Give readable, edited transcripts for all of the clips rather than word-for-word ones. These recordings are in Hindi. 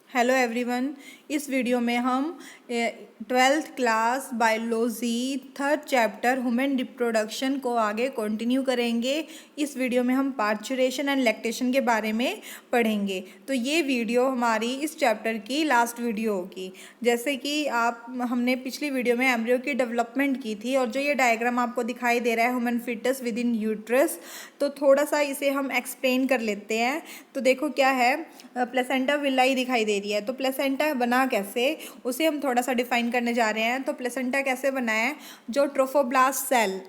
Hello everyone. इस वीडियो में हम 12th class biology third chapter human reproduction को आगे कंटिन्यू करेंगे। इस वीडियो में हम पार्चुरेशन एंड लैक्टेशन के बारे में पढ़ेंगे। तो ये वीडियो हमारी इस चैप्टर की लास्ट वीडियो होगी। जैसे कि हमने पिछली वीडियो में एम्ब्रियो की डेवलपमेंट की थी और जो ये डायग्राम आपको दिखाई दे रहा है human foetus within uterus, तो थोड़ा सा इसे हम एक्सप्लेन कर लेते हैं। तो देखो क्या है, प्लेसेंटा विलाई दिखाई दे रही है। तो प्लेसेंटा बना कैसे, उसे हम थोड़ा सा डिफाइन करने जा रहे हैं। तो प्लेसेंटा कैसे बना है, जो ट्रोफोब्लास्ट सेल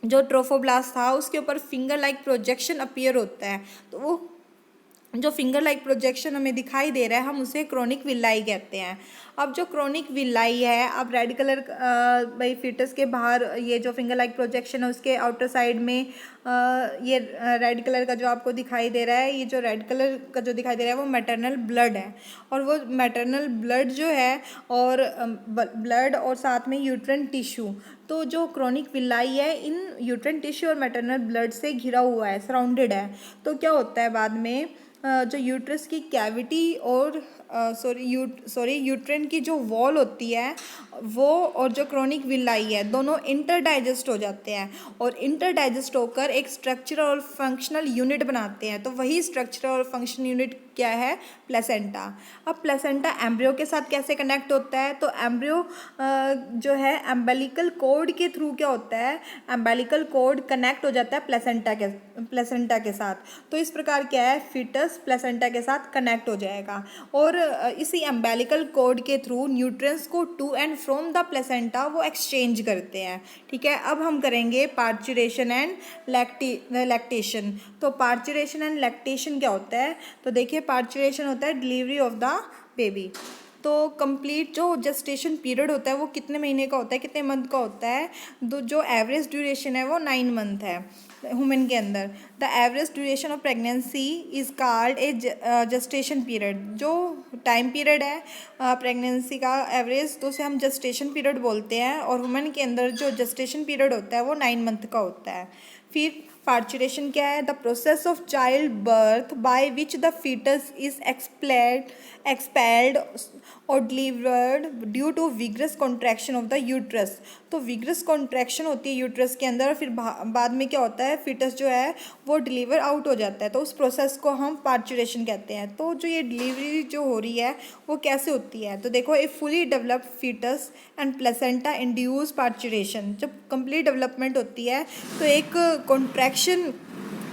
जो ट्रोफोब्लास्ट था उसके ऊपर फिंगर लाइक प्रोजेक्शन अपीयर होता है। तो वो जो फिंगर लाइक प्रोजेक्शन हमें दिखाई दे रहा है, हम उसे क्रोनिक विलाई कहते हैं। अब जो क्रोनिक विलाई है, अब रेड कलर भाई फीटस के बाहर ये जो फिंगर लाइक प्रोजेक्शन है उसके आउटर साइड में ये रेड कलर का जो आपको दिखाई दे रहा है, ये जो रेड कलर का जो दिखाई दे रहा है वो मैटरनल ब्लड है। और वो मैटरनल ब्लड जो है और ब्लड और साथ में यूट्रन टिश्यू, तो जो क्रोनिक विलाई है इन यूट्रन टिश्यू और मैटरनल ब्लड से घिरा हुआ है, सराउंडेड है। तो क्या होता है बाद में, जो यूट्रस की कैविटी और यूट्रन की जो वॉल होती है वो और जो क्रोनिक विलाई है दोनों इंटरडाइजेस्ट हो जाते हैं और इंटरडाइजेस्ट होकर एक स्ट्रक्चरल और फंक्शनल यूनिट बनाते हैं। तो वही स्ट्रक्चरल और फंक्शनल यूनिट क्या है, प्लेसेंटा। अब प्लेसेंटा एम्ब्रियो के साथ कैसे कनेक्ट होता है, तो एम्ब्रियो जो है एम्बेलिकल कॉर्ड के थ्रू क्या होता है, एम्बेलिकल कॉर्ड कनेक्ट हो जाता है प्लेसेंटा के साथ। तो इस प्रकार क्या है, फीटस प्लेसेंटा के साथ कनेक्ट हो जाएगा और इसी एम्बेलिकल कॉर्ड के थ्रू न्यूट्रिएंट्स को to and from the placenta वो एक्सचेंज करते हैं। ठीक है, अब हम करेंगे पार्चुरेशन एंड लैक्टेशन। तो पार्चुरेशन एंड लैक्टेशन क्या होता है, तो देखिए पार्चुरेशन होता है डिलीवरी ऑफ द बेबी। तो कंप्लीट जो जेस्टेशन पीरियड होता है वो कितने महीने का होता है, कितने मंथ का होता है, जो एवरेज ड्यूरेशन है वो 9 मंथ है ह्यूमन के अंदर। The average duration of pregnancy is called a gestation period. जो टाइम पीरियड है प्रेगनेंसी का एवरेज, तो उसे हम जेस्टेशन पीरियड बोलते हैं और वुमेन के अंदर जो जेस्टेशन पीरियड होता है वो 9 मंथ का होता है। फिर पार्चुरेशन क्या है, the process of child birth by which the foetus is expelled और delivered due to vigorous contraction of the uterus. तो विग्रस कॉन्ट्रैक्शन होती है यूट्रस के अंदर और फिर बाद में क्या होता है, फीटस जो है वो डिलीवर आउट हो जाता है। तो उस प्रोसेस को हम पार्चुरेशन कहते हैं। तो जो ये डिलीवरी जो हो रही है वो कैसे होती है, तो देखो a fully developed foetus and placenta induce parturition. जब कंप्लीट डेवलपमेंट होती है तो एक कॉन्ट्रैक्शन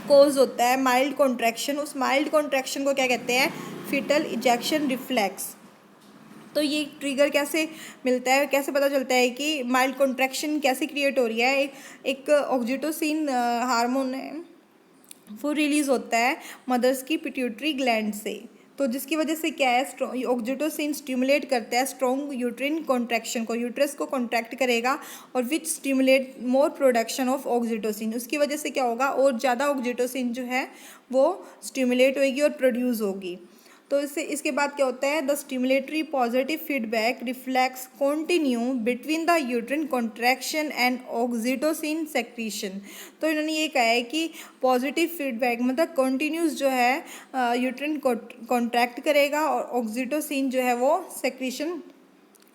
कोज होता है, माइल्ड कॉन्ट्रैक्शन। उस माइल्ड कॉन्ट्रैक्शन को क्या कहते हैं, फीटल इजेक्शन रिफ्लेक्स। तो ये ट्रिगर कैसे मिलता है, कैसे पता चलता है कि माइल्ड कॉन्ट्रैक्शन कैसे क्रिएट हो रही है, एक ऑक्सीटोसिन हार्मोन है वो रिलीज होता है मदर्स की पिट्यूटरी ग्लैंड से। तो जिसकी वजह से क्या है, ऑक्सीटोसिन स्टिमुलेट करता है स्ट्रॉन्ग यूट्रिन कॉन्ट्रैक्शन को, यूट्रस को कॉन्ट्रैक्ट करेगा और which stimulate more production of oxytocin. उसकी वजह से क्या होगा, और ज़्यादा ऑक्सीटोसिन जो है वो स्टिमुलेट होगी और प्रोड्यूस होगी। तो इसके बाद क्या होता है, the stimulatory positive feedback reflex continue between the uterine contraction and oxytocin secretion. तो इन्होंने ये कहा है कि पॉजिटिव फीडबैक मतलब कंटिन्यूस जो है यूट्रिन कॉन्ट्रैक्ट करेगा और ऑक्सीटोसिन जो है वो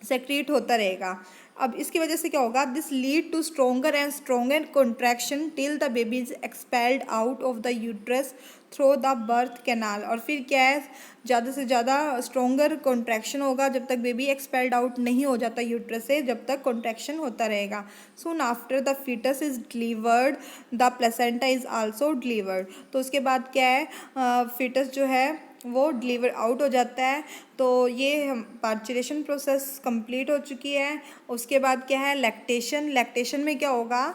सेक्रीट होता रहेगा। अब इसकी वजह से क्या होगा, this lead to stronger and stronger contraction till the baby is expelled out of the uterus through the birth canal. और फिर क्या है, ज़्यादा से ज़्यादा स्ट्रोंगर कॉन्ट्रैक्शन होगा जब तक बेबी एक्सपेल्ड आउट नहीं हो जाता यूट्रस से, जब तक कॉन्ट्रैक्शन होता रहेगा। Soon after the foetus is delivered the placenta is also delivered. तो उसके बाद क्या है, फीटस जो है वो डिलीवर आउट हो जाता है। तो ये पार्चुरेशन प्रोसेस कंप्लीट हो चुकी है। उसके बाद क्या है, लैक्टेशन। लैक्टेशन में क्या होगा,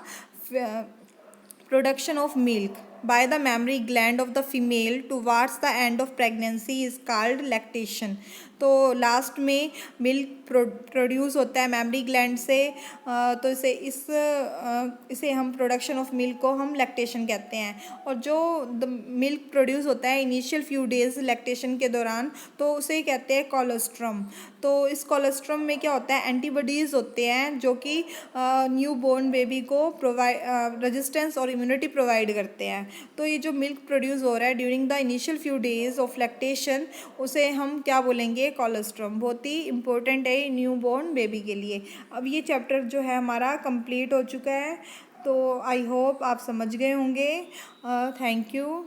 production of milk by the mammary gland of the female towards the end of pregnancy is called lactation। तो लास्ट में मिल्क प्रोड्यूस होता है मैमरी ग्लैंड से। तो इसे हम प्रोडक्शन ऑफ मिल्क को हम लैक्टेशन कहते हैं। और जो मिल्क प्रोड्यूस होता है इनिशियल फ्यू डेज लैक्टेशन के दौरान, तो उसे कहते हैं कोलोस्ट्रम। तो इस कोलोस्ट्रम में क्या होता है, एंटीबॉडीज़ होते हैं जो कि न्यू बोर्न बेबी को रेजिस्टेंस और इम्यूनिटी प्रोवाइड करते हैं। तो ये जो मिल्क प्रोड्यूस हो रहा है during the initial few days of lactation, उसे हम क्या बोलेंगे, कोलोस्ट्रम। बहुत ही इंपॉर्टेंट है न्यू बोर्न बेबी के लिए। अब ये चैप्टर जो है हमारा कंप्लीट हो चुका है। तो आई होप आप समझ गए होंगे। Thank you.